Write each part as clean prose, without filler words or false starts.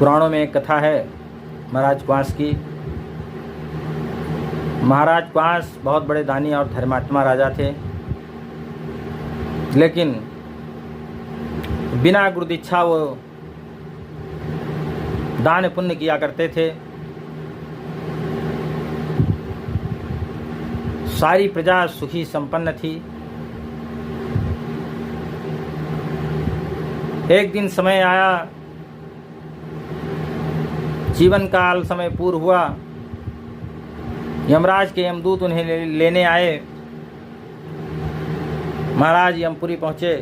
पुराणों में एक कथा है महाराज क्वांस की। महाराज क्वांस बहुत बड़े दानी और धर्मात्मा राजा थे, लेकिन बिना गुरु दीक्षा वो दान पुण्य किया करते थे। सारी प्रजा सुखी संपन्न थी। एक दिन समय आया, जीवन काल समय पूर्ण हुआ। यमराज के यमदूत उन्हें लेने आए। महाराज यमपुरी पहुँचे।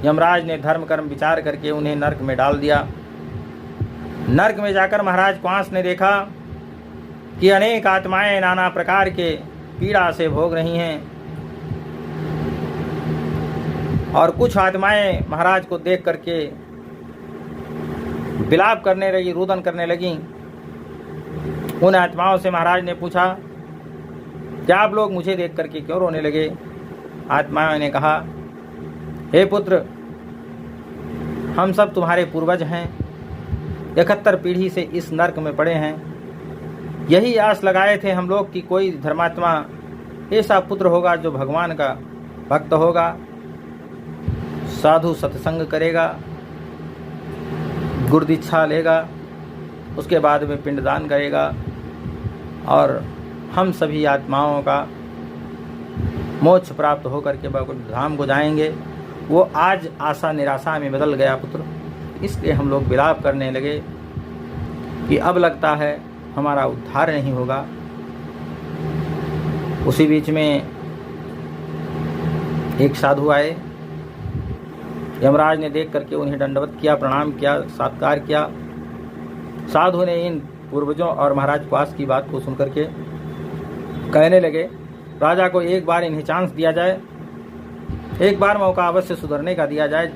यमराज ने धर्म कर्म विचार करके उन्हें नरक में डाल दिया। नरक में जाकर महाराज क्वांस ने देखा कि अनेक आत्माएं नाना प्रकार के पीड़ा से भोग रही हैं, और कुछ आत्माएं महाराज को देख करके विलाप करने लगी, रुदन करने लगी। उन आत्माओं से महाराज ने पूछा, क्या आप लोग मुझे देख करके क्यों रोने लगे? आत्माओं ने कहा, हे पुत्र, हम सब तुम्हारे पूर्वज हैं, 71 पीढ़ी से इस नरक में पड़े हैं। यही आस लगाए थे हम लोग कि कोई धर्मात्मा ऐसा पुत्र होगा जो भगवान का भक्त होगा, साधु सत्संग करेगा, गुरु दीक्षा लेगा, उसके बाद में पिंडदान करेगा और हम सभी आत्माओं का मोक्ष प्राप्त होकर के वैकुंठ धाम को जाएंगे। वो आज आशा निराशा में बदल गया पुत्र। इसलिए हम लोग विलाप करने लगे कि अब लगता है हमारा उद्धार नहीं होगा। उसी बीच में एक साधु आए। यमराज ने देख करके उन्हें दंडवत किया, प्रणाम किया, सत्कार किया। साधु ने इन पूर्वजों और महाराज क्वांस की बात को सुनकर के कहने लगे, राजा को एक बार इन्हें चांस दिया जाए, एक बार मौका अवश्य सुधरने का दिया जाए,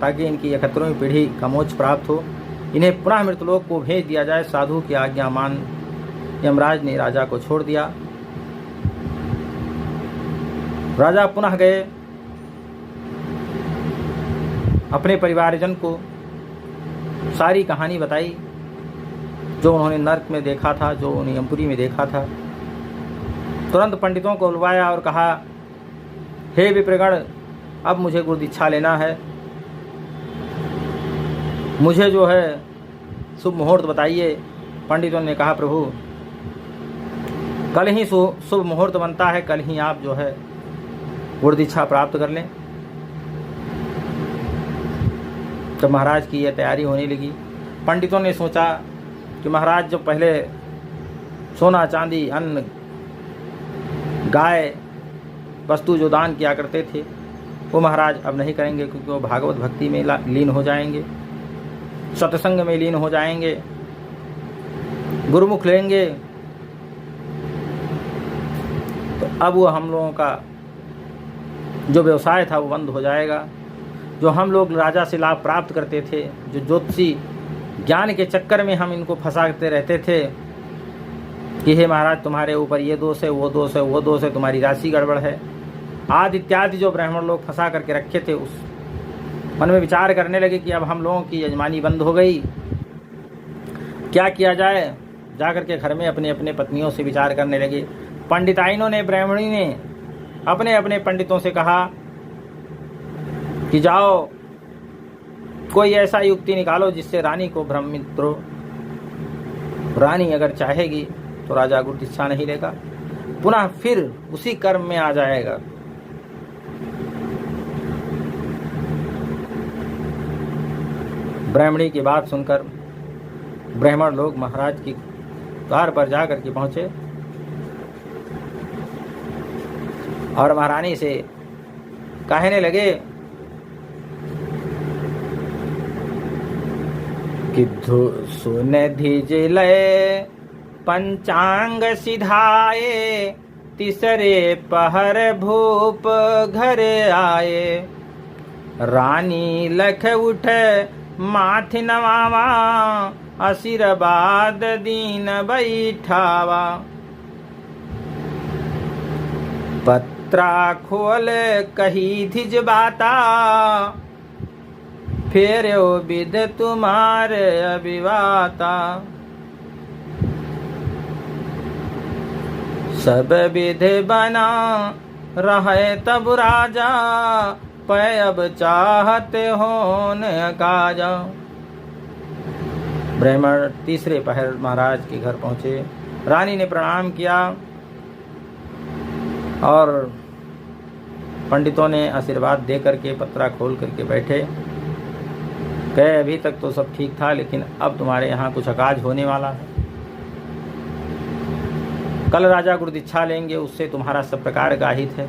ताकि इनकी 71वीं पीढ़ी का मोक्ष प्राप्त हो। इन्हें पुनः मृतलोक को भेज दिया जाए। साधु की आज्ञा मान यमराज ने राजा को छोड़ दिया। राजा पुनः गए, अपने परिवारजन को सारी कहानी बताई जो उन्होंने नरक में देखा था, जो उन्हें यमपुरी में देखा था। तुरंत पंडितों को बुलवाया और कहा, हे विप्रगण, अब मुझे गुरु दीक्षा लेना है। मुझे जो है शुभ मुहूर्त बताइए। पंडितों ने कहा, प्रभु कल ही शुभ मुहूर्त बनता है, कल ही आप जो है गुरु दीक्षा प्राप्त कर लें। तो महाराज की यह तैयारी होने लगी। पंडितों ने सोचा कि महाराज जो पहले सोना चांदी अन्न गाय वस्तु जो दान किया करते थे, वो महाराज अब नहीं करेंगे, क्योंकि वो भागवत भक्ति में लीन हो जाएंगे, सत्संग में लीन हो जाएंगे, गुरुमुख लेंगे। तो अब वो हम लोगों का जो व्यवसाय था वो बंद हो जाएगा। जो हम लोग राजा से लाभ प्राप्त करते थे, जो ज्योतिषी ज्ञान के चक्कर में हम इनको फंसाते रहते थे कि हे महाराज तुम्हारे ऊपर ये दोष है, वो दोष है, वो दोष है, तुम्हारी राशि गड़बड़ है, आदि इत्यादि जो ब्राह्मण लोग फंसा करके रखे थे, उस मन में विचार करने लगे कि अब हम लोगों की यजमानी बंद हो गई, क्या किया जाए। जाकर के घर में अपने अपने पत्नियों से विचार करने लगे। पंडिताइनों ने, ब्राह्मणी ने अपने अपने पंडितों से कहा कि जाओ कोई ऐसा युक्ति निकालो जिससे रानी को भ्रमित हो। रानी अगर चाहेगी तो राजा गुरु दीक्षा नहीं लेगा, पुनः फिर उसी कर्म में आ जाएगा। ब्राह्मणी की बात सुनकर ब्राह्मण लोग महाराज की द्वार पर जाकर के पहुंचे और महारानी से कहने लगे कि सुन धीज लय पंचांग सिधाए, तीसरे पहर भूप घर आए। रानी लख उठ माथ नवावा, आशीर्वाद दीन बैठावा। पत्रा खोल कही धिज बाता, फेर्यो विध तुम्हारे अभिवाता। सब विधि बना रहे तब राजा, पै अब चाहते हो न काजा। ब्राह्मण तीसरे पहर महाराज के घर पहुंचे। रानी ने प्रणाम किया और पंडितों ने आशीर्वाद दे करके पत्रा खोल करके बैठे। कहे अभी तक तो सब ठीक था, लेकिन अब तुम्हारे यहाँ कुछ अकाज होने वाला है। कल राजा गुरुदीक्षा लेंगे, उससे तुम्हारा सब प्रकार गाहित है।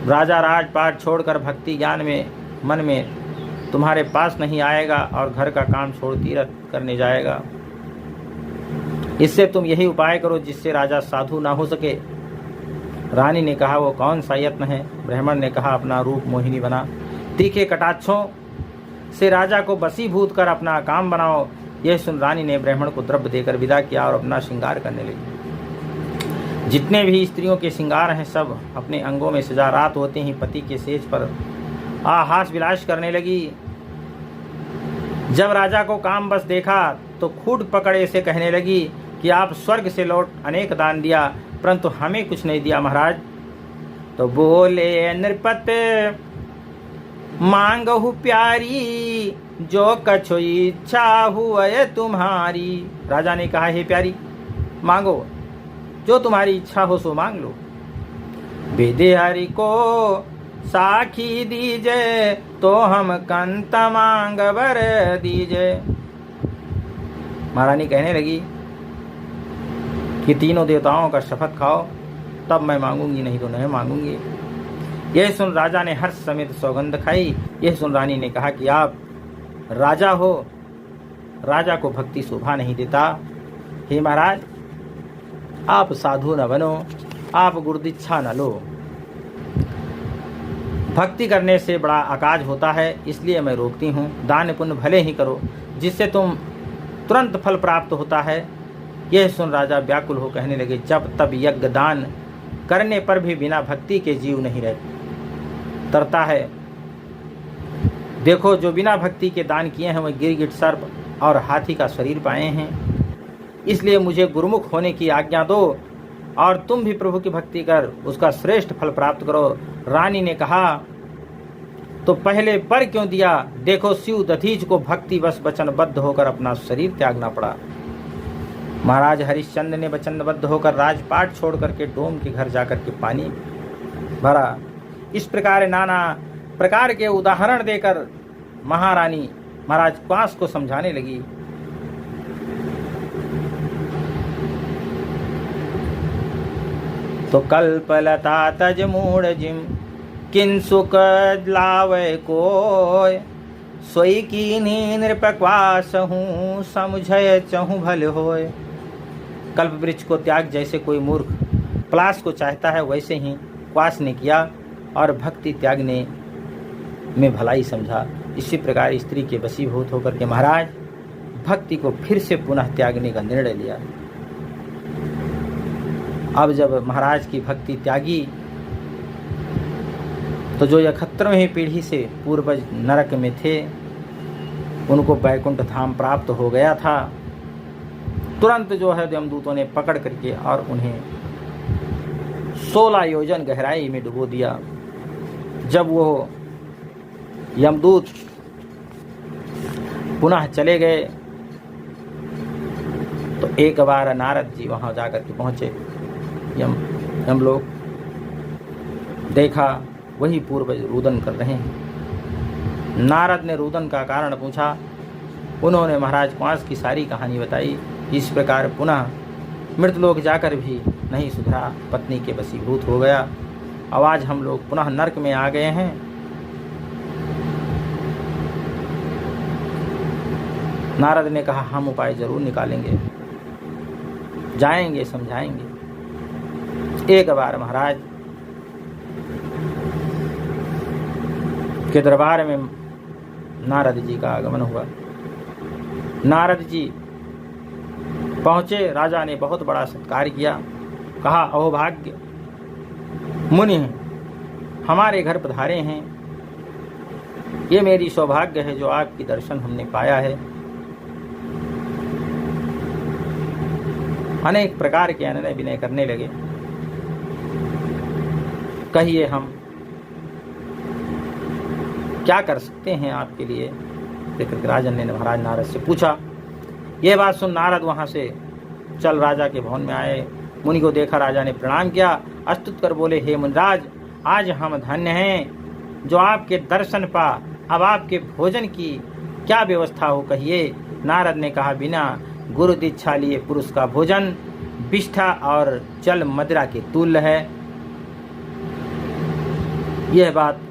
राजा राजपाट छोड़कर भक्ति ज्ञान में मन में तुम्हारे पास नहीं आएगा और घर का काम छोड़ तीर्थ करने जाएगा। इससे तुम यही उपाय करो जिससे राजा साधु ना हो सके। रानी ने कहा वो कौन सा यत्न है? ब्राह्मण ने कहा अपना रूप मोहिनी बना, तीखे कटाक्षों से राजा को बसीभूत कर अपना काम बनाओ। यह सुन रानी ने ब्राह्मण को द्रव्य देकर विदा किया और अपना श्रृंगार करने लगी। जितने भी स्त्रियों के श्रृंगार हैं सब अपने अंगों में सजा रात होते ही पति के सेज पर हास विलास करने लगी। जब राजा को काम बस देखा तो खूट पकड़े से कहने लगी कि आप स्वर्ग से लौट अनेक दान दिया, परंतु हमें कुछ नहीं दिया महाराज। तो बोले नृपते मांगहु प्यारी, जो कछु इच्छा हुए तुम्हारी। राजा ने कहा हे प्यारी, मांगो, जो तुम्हारी इच्छा हो सो मांग लो। विधि हरि को साखी दीजे, तो हम कंत मांग वर दीजे। महारानी कहने लगी कि तीनों देवताओं का शपथ खाओ, तब मैं मांगूंगी, नहीं तो नहीं मांगूंगी। यह सुन राजा ने हर्ष समेत सौगंध खाई। यह सुन रानी ने कहा कि आप राजा हो, राजा को भक्ति शोभा नहीं देता। हे महाराज, आप साधु न बनो, आप गुरुदीक्षा न लो। भक्ति करने से बड़ा अकाज होता है, इसलिए मैं रोकती हूँ। दान पुण्य भले ही करो, जिससे तुम तुरंत फल प्राप्त होता है। यह सुन राजा व्याकुल हो कहने लगे, जब तब यज्ञ दान करने पर भी बिना भक्ति के जीव नहीं तरता है। देखो, जो बिना भक्ति के दान किए हैं वह गिरगिट सर्प और हाथी का शरीर पाए हैं। इसलिए मुझे गुरुमुख होने की आज्ञा दो और तुम भी प्रभु की भक्ति कर उसका श्रेष्ठ फल प्राप्त करो। रानी ने कहा तो पहले पर क्यों दिया? देखो, शिव दधीच को भक्ति वश वचनबद्ध होकर अपना शरीर त्यागना पड़ा। महाराज हरिश्चंद्र ने वचनबद्ध होकर राजपाट छोड़ करके डोम के घर जाकर के पानी भरा। इस प्रकार नाना प्रकार के उदाहरण देकर महारानी महाराज क्वास को समझाने लगी। तो कल्पलता तज मूढ़ जिम, किन सुख लावे कोय, सोई कीनी नृपक्वास हूँ, समझय चहु भल होय। कल्प वृक्ष को त्याग जैसे कोई मूर्ख पलाश को चाहता है, वैसे ही क्वास ने किया और भक्ति त्यागने में भलाई समझा। इसी प्रकार स्त्री के वशीभूत होकर के महाराज भक्ति को फिर से पुनः त्यागने का निर्णय लिया। अब जब महाराज की भक्ति त्यागी तो जो 71वीं पीढ़ी से पूर्वज नरक में थे उनको वैकुंठ धाम प्राप्त हो गया था। तुरंत जो है यमदूतों ने पकड़ करके और उन्हें 16 योजन गहराई में डुबो दिया। जब वो यमदूत पुनः चले गए तो एक बार नारद जी वहां जाकर के पहुंचे। हम लोग देखा वही पूर्वज रुदन कर रहे हैं। नारद ने रुदन का कारण पूछा। उन्होंने महाराज क्वास की सारी कहानी बताई। इस प्रकार पुनः मृतलोक जाकर भी नहीं सुधरा, पत्नी के वशीभूत हो गया। अब आज हम लोग पुनः नरक में आ गए हैं। नारद ने कहा हम उपाय जरूर निकालेंगे, जाएंगे, समझाएंगे। एक बार महाराज के दरबार में नारद जी का आगमन हुआ। नारद जी पहुंचे। राजा ने बहुत बड़ा सत्कार किया। कहा अहोभाग्य मुनि हमारे घर पधारे हैं। ये मेरी सौभाग्य है जो आपकी दर्शन हमने पाया है। अनेक प्रकार के अनय विनय करने लगे। कहिए हम क्या कर सकते हैं आपके लिए? राजन ने महाराज नारद से पूछा। यह बात सुन नारद वहां से चल राजा के भवन में आए। मुनि को देखा राजा ने प्रणाम किया, अस्तुत कर बोले, हे मुनिराज, आज हम धन्य हैं जो आपके दर्शन पा। अब आपके भोजन की क्या व्यवस्था हो कहिए। नारद ने कहा, बिना गुरु दीक्षा लिए पुरुष का भोजन विष्ठा और जल मदिरा के तुल्य है। यह बात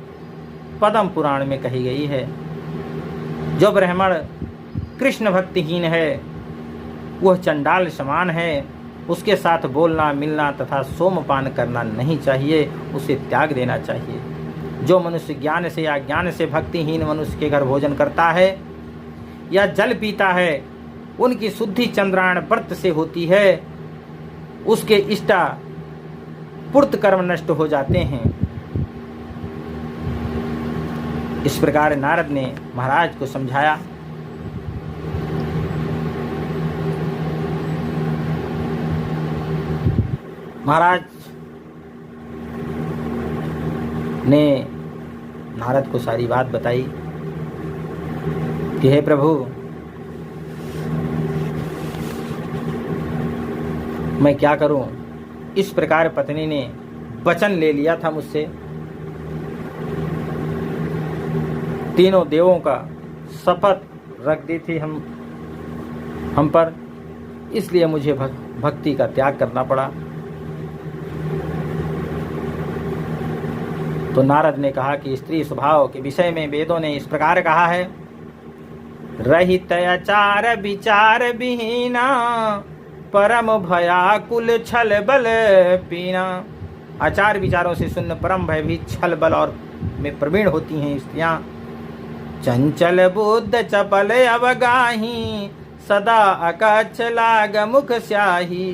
पद्म पुराण में कही गई है। जो ब्राह्मण कृष्ण भक्तिहीन है वह चंडाल समान है। उसके साथ बोलना मिलना तथा सोमपान करना नहीं चाहिए, उसे त्याग देना चाहिए। जो मनुष्य ज्ञान से या ज्ञान से भक्तिहीन मनुष्य के घर भोजन करता है या जल पीता है, उनकी शुद्धि चंद्रायण व्रत से होती है। उसके इष्टा पूर्त कर्म नष्ट हो जाते हैं। इस प्रकार नारद ने महाराज को समझाया। महाराज ने नारद को सारी बात बताई कि हे प्रभु, मैं क्या करूं? इस प्रकार पत्नी ने वचन ले लिया था मुझसे। तीनों देवों का शपथ रख दी थी हम पर, इसलिए मुझे भक्ति का त्याग करना पड़ा। तो नारद ने कहा कि स्त्री स्वभाव के विषय में वेदों ने इस प्रकार कहा है, रहित आचार विचार विहीना परम भयाकुल छल बल पीना। आचार विचारों से शून्य परम भय भी छल बल और में प्रवीण होती हैं स्त्रियां। चंचल बुद्ध चपल अवगाही सदा अकच्छ लाग मुख स्याही।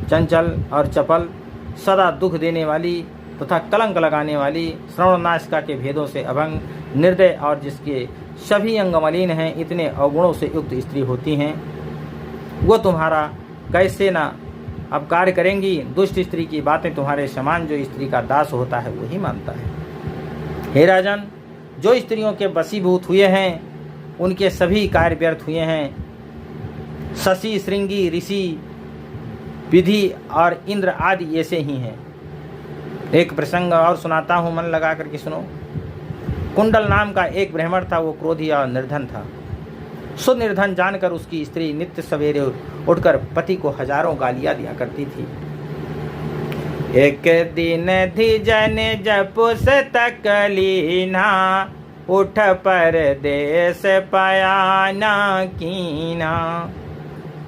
चंचल और चपल, सदा दुख देने वाली तथा कलंक लगाने वाली, श्रवण नासिका के भेदों से अभंग, निर्दय और जिसके सभी अंग मलिन हैं, इतने अवगुणों से युक्त स्त्री होती हैं। वो तुम्हारा कैसे ना अपकार करेंगी। दुष्ट स्त्री की बातें तुम्हारे समान जो स्त्री का दास होता है वही मानता है। हे राजन, जो स्त्रियों के वशीभूत हुए हैं उनके सभी कार्य व्यर्थ हुए हैं। शशि, श्रृंगी, ऋषि, विधि और इंद्र आदि ऐसे ही हैं। एक प्रसंग और सुनाता हूँ, मन लगा करके सुनो। कुंडल नाम का एक ब्राह्मण था। वो क्रोधी और निर्धन था। सुनिर्धन जानकर उसकी स्त्री नित्य सवेरे उठकर पति को हजारों गालियां दिया करती थी। एक दिन धिजन जपुस तकलीना उठ पर देश पयाना कीना।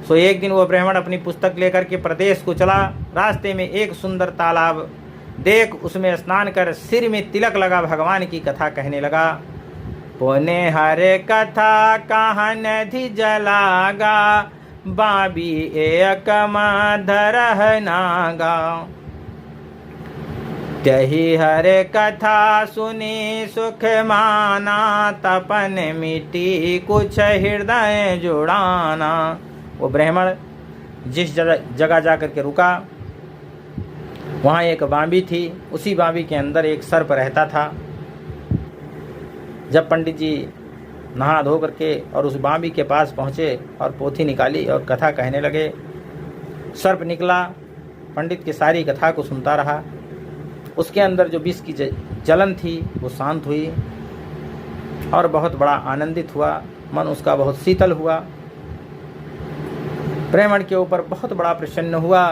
सो एक दिन वो ब्राह्मण अपनी पुस्तक लेकर के प्रदेश को चला। रास्ते में एक सुंदर तालाब देख उसमें स्नान कर सिर में तिलक लगा भगवान की कथा कहने लगा। पुणे हरे कथा कहन धिज लागा बाबी एक माधरह नागा। त्यही हरे कथा सुनी सुख माना तपन मिट्टी कुछ हृदय जुड़ाना। वो ब्राह्मण जिस जगह जाकर के रुका वहाँ एक बांबी थी। उसी बांबी के अंदर एक सर्प रहता था। जब पंडित जी नहा धो करके और उस बांबी के पास पहुँचे और पोथी निकाली और कथा कहने लगे, सर्प निकला। पंडित की सारी कथा को सुनता रहा। उसके अंदर जो विष की जलन थी वो शांत हुई और बहुत बड़ा आनंदित हुआ। मन उसका बहुत शीतल हुआ। ब्राह्मण के ऊपर बहुत बड़ा प्रसन्न हुआ।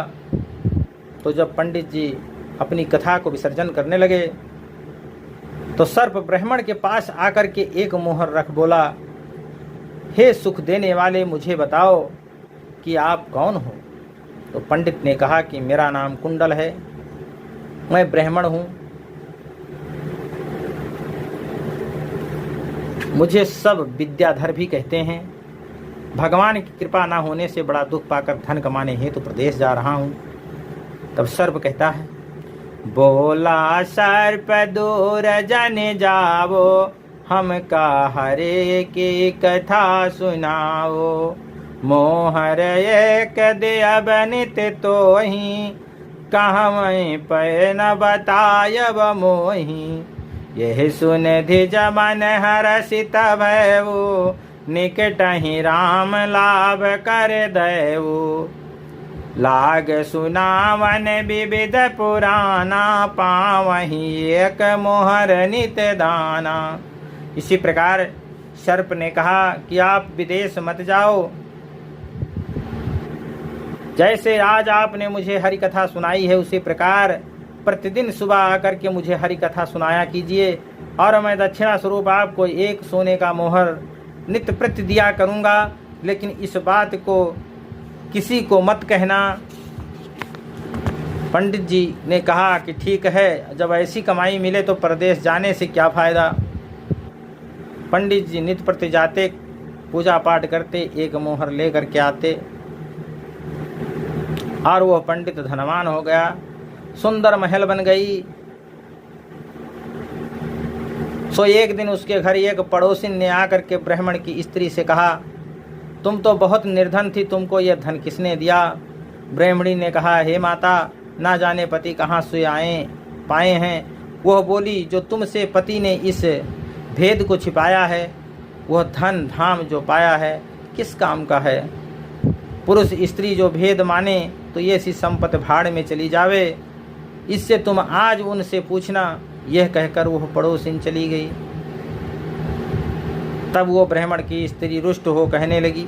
तो जब पंडित जी अपनी कथा को विसर्जन करने लगे तो सर्प ब्राह्मण के पास आकर के एक मोहर रख बोला, हे सुख देने वाले, मुझे बताओ कि आप कौन हो। तो पंडित ने कहा कि मेरा नाम कुंडल है, मैं ब्राह्मण हूँ। मुझे सब विद्याधर भी कहते हैं। भगवान की कृपा ना होने से बड़ा दुख पाकर धन कमाने हेतु प्रदेश जा रहा हूँ। तब सर्प कहता है, बोला सर्प दूर जन जावो हम काहरे की कथा सुनाओ। मोहर एक दे अब नित तोहि, कहमहि पै न बतायब मोहि। यह सुन धिज मन हरषित भयउ, निकटहि राम लाभ कर दयउ। लाग सुनावन विविध पुराना, पावहि एक मोहर नित दाना। इसी प्रकार सर्प ने कहा कि आप विदेश मत जाओ। जैसे आज आपने मुझे हरि कथा सुनाई है, उसी प्रकार प्रतिदिन सुबह आकर के मुझे हरि कथा सुनाया कीजिए, और मैं दक्षिणा स्वरूप आपको एक सोने का मोहर नित्य प्रति दिया करूँगा। लेकिन इस बात को किसी को मत कहना। पंडित जी ने कहा कि ठीक है, जब ऐसी कमाई मिले तो परदेश जाने से क्या फ़ायदा। पंडित जी नित्य प्रति जाते, पूजा पाठ करते, एक मोहर ले करके आते, और वह पंडित धनवान हो गया, सुंदर महल बन गई। सो एक दिन उसके घर एक पड़ोसिन ने आकर के ब्राह्मण की स्त्री से कहा, तुम तो बहुत निर्धन थी, तुमको यह धन किसने दिया। ब्राह्मणी ने कहा, हे माता, ना जाने पति कहाँ से पाए हैं। वह बोली, जो तुमसे पति ने इस भेद को छिपाया है, वह धन धाम जो पाया है किस काम का है। पुरुष स्त्री जो भेद माने तो ये सी संपत्ति भाड़ में चली जावे, इससे तुम आज उनसे पूछना। यह कहकर वह पड़ोसिन चली गई। तब वो ब्राह्मण की स्त्री रुष्ट हो कहने लगी,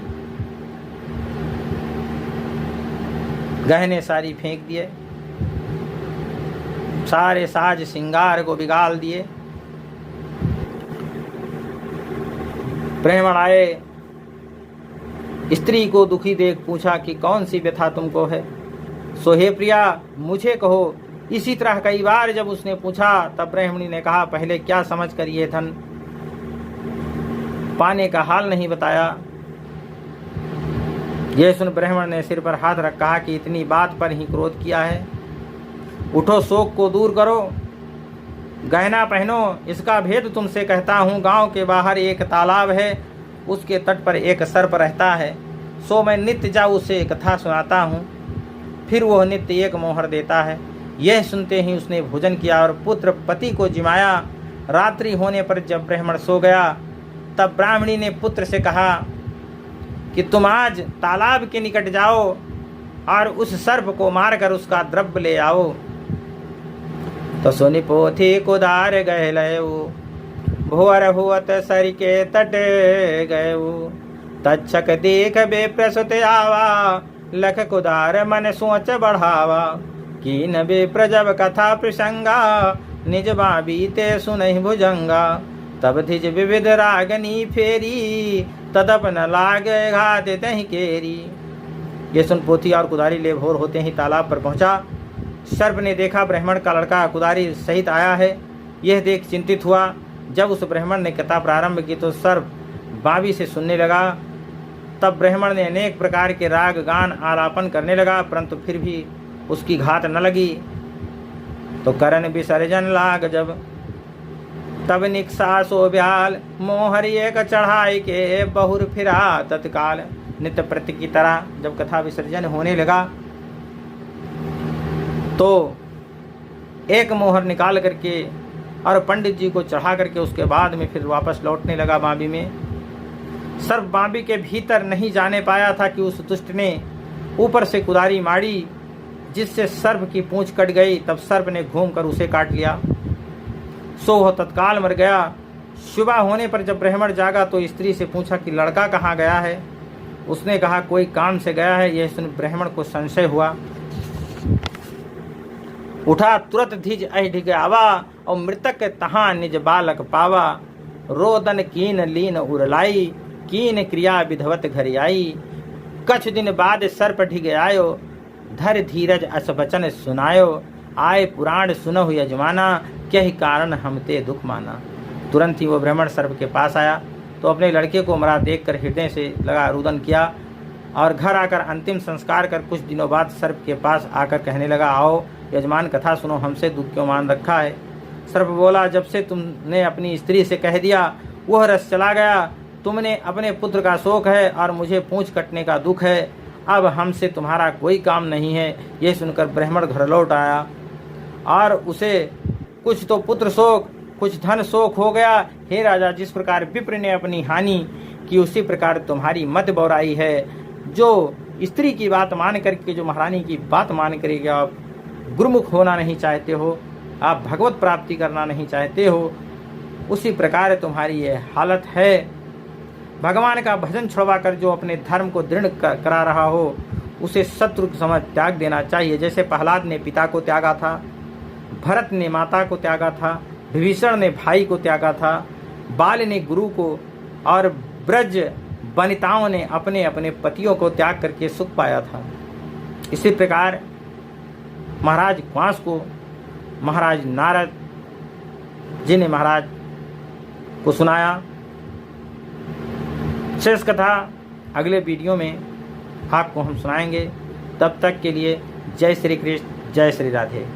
गहने सारी फेंक दिए, सारे साज श्रृंगार को बिगाड़ दिए। ब्राह्मण आए, स्त्री को दुखी देख पूछा कि कौन सी व्यथा तुमको है। सो हे प्रिया, मुझे कहो। इसी तरह कई बार जब उसने पूछा, तब ब्राह्मणी ने कहा, पहले क्या समझ कर ये धन पाने का हाल नहीं बताया। यह सुन ब्राह्मण ने सिर पर हाथ रख कहा कि इतनी बात पर ही क्रोध किया है, उठो शोक को दूर करो, गहना पहनो। इसका भेद तुमसे कहता हूँ। गांव के बाहर एक तालाब है, उसके तट पर एक सर्प रहता है। सो मैं नित्य जाऊँ उसे कथा सुनाता हूँ, फिर वह नित्य एक मोहर देता है। यह सुनते ही उसने भोजन किया और पुत्र पति को जिमाया। रात्रि होने पर जब ब्राह्मण सो गया, तब ब्राह्मणी ने पुत्र से कहा कि तुम आज तालाब के निकट जाओ और उस सर्प को मारकर उसका द्रव्य ले आओ। तो सुनि पोथी कुदार गहलऊ, भुवर हुअत सर के तट गयऊ। तक्षक देख बे प्रसुत आवा, लख कुदार मन सोच बढ़ावा। कीन बे प्रजब कथा प्रसंगा, निज बीते सुनहि भुजंगा। तब धिज विविध रागनी फेरी, तदप न लागे घात तहि केरी। ये सुन पोथी और कुदारी ले भोर होते ही तालाब पर पहुंचा। सर्प ने देखा ब्राह्मण का लड़का कुदारी सहित आया है। यह देख चिंतित हुआ। जब उस ब्राह्मण ने कथा प्रारंभ की तो सर्प बावी से सुनने लगा। तब ब्राह्मण ने अनेक प्रकार के राग गान आलापन करने लगा, परंतु फिर भी उसकी घात न लगी। तो करण विसर्जन लाग जब, तब निकसा सो ब्याल। मोहर एक चढ़ाई के, बहुर फिरा तत्काल। नित्य प्रति की तरह जब कथा विसर्जन होने लगा तो एक मोहर निकाल करके और पंडित जी को चढ़ा करके उसके बाद में फिर वापस लौटने लगा बांबी में। सर्प बांबी के भीतर नहीं जाने पाया था कि उस दुष्ट ने ऊपर से कुदारी मारी, जिससे सर्प की पूंछ कट गई। तब सर्प ने घूमकर उसे काट लिया। सो वह तत्काल मर गया। सुबह होने पर जब ब्राह्मण जागा तो स्त्री से पूछा कि लड़का कहाँ गया है। उसने कहा कोई काम से गया है। यह सुन ब्राह्मण को संशय हुआ। उठा तुरंत धिज अहिढ आवा, और मृतक तहाँ निज बालक पावा। रोदन कीन लीन उरलाई, कीन क्रिया विधवत घर आई। कछ दिन बाद सर्प ढिग आयो, धर धीरज अस बचन सुनायो। आए पुराण सुनहु यजमाना, क्या कारण हमते दुख माना। तुरंत ही वो ब्राह्मण सर्प के पास आया तो अपने लड़के को मरा देखकर हृदय से लगा रुदन किया, और घर आकर अंतिम संस्कार कर कुछ दिनों बाद सर्प के पास आकर कहने लगा, आओ यजमान कथा सुनो, हमसे दुख क्यों मान रखा है। सर्प बोला, जब से तुमने अपनी स्त्री से कह दिया वह रस चला गया। तुमने अपने पुत्र का शोक है और मुझे पूंछ कटने का दुख है। अब हमसे तुम्हारा कोई काम नहीं है। यह सुनकर ब्राह्मण घर लौट आया और उसे कुछ तो पुत्र शोक, कुछ धन शोक हो गया। हे राजा, जिस प्रकार विप्र ने अपनी हानि की उसी प्रकार तुम्हारी मत बौराई है। जो स्त्री की बात मान करके, जो महारानी की बात मान करके आप गुरुमुख होना नहीं चाहते हो, आप भगवत प्राप्ति करना नहीं चाहते हो, उसी प्रकार तुम्हारी यह हालत है। भगवान का भजन छुड़वा कर जो अपने धर्म को दृढ़ करा रहा हो, उसे शत्रु समझ त्याग देना चाहिए। जैसे प्रहलाद ने पिता को त्यागा था, भरत ने माता को त्यागा था, विभीषण ने भाई को त्यागा था, बाल ने गुरु को, और ब्रज वनिताओं ने अपने अपने पतियों को त्याग करके सुख पाया था। इसी प्रकार महाराज व्यास को महाराज नारद जी ने महाराज को सुनाया। शेष कथा अगले वीडियो में आपको हम सुनाएंगे। तब तक के लिए जय श्री कृष्ण, जय श्री राधे।